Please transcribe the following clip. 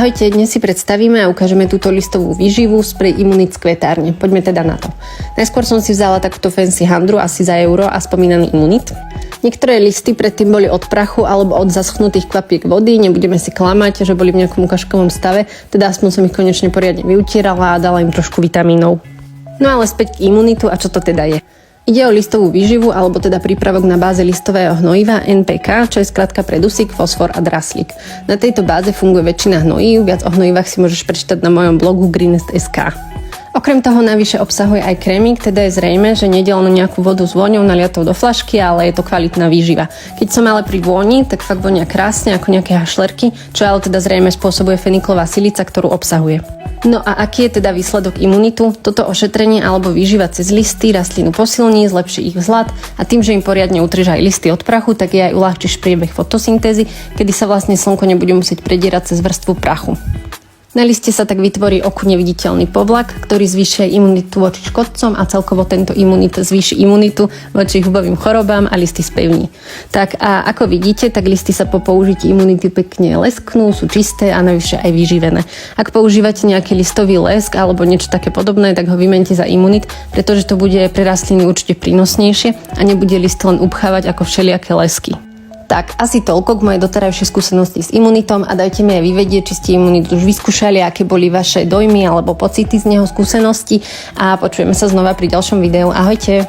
Ahojte, dnes si predstavíme a ukážeme túto listovú výživu z Imunit z kvetárne. Poďme teda na to. Najskôr som si vzala takúto fancy handru asi za euro a spomínaný Imunit. Niektoré listy predtým boli od prachu alebo od zaschnutých kvapiek vody, nebudeme si klamať, že boli v nejakom ukažkovom stave, teda aspoň som ich konečne poriadne vyutierala a dala im trošku vitamínov. No ale späť k Imunitu a čo to teda je. Ide o listovú výživu, alebo teda prípravok na báze listového hnojiva NPK, čo je skratka pre dusík, fosfor a draslík. Na tejto báze funguje väčšina hnojív, viac o hnojivách si môžeš prečítať na mojom blogu greenest.sk. Okrem toho navyše obsahuje aj krémik, teda je zrejme, že nejde len o nejakú vodu s vôňou naliatou do fľašky, ale je to kvalitná výživa. Keď som ale pri vôni, tak fakt vonia krásne ako nejaké hašlerky, čo ale teda zrejme spôsobuje feniklová silica, ktorú obsahuje. No a aký je teda výsledok Imunitu? Toto ošetrenie alebo výživa cez listy rastlinu posilní, zlepší ich vzhľad a tým, že im poriadne utrieš aj listy od prachu, tak je aj uľahčíš priebeh fotosyntézy, kedy sa vlastne slnko nebude musieť predierať cez vrstvu prachu. Na liste sa tak vytvorí oku neviditeľný povlak, ktorý zvýši imunitu voči škodcom a celkovo tento Imunit zvýši imunitu voči hubovým chorobám a listy spevní. Tak a ako vidíte, tak listy sa po použití Imunitu pekne lesknú, sú čisté a navyše aj vyživené. Ak používate nejaký listový lesk alebo niečo také podobné, tak ho vymente za Imunit, pretože to bude pre rastliny určite prínosnejšie a nebude list len upchávať ako všelijaké lesky. Tak, asi toľko k mojej doterajšej skúsenosti s Imunitom a dajte mi aj vy vedieť, či ste Imunit už vyskúšali, aké boli vaše dojmy alebo pocity z neho, skúsenosti a počujeme sa znova pri ďalšom videu. Ahojte!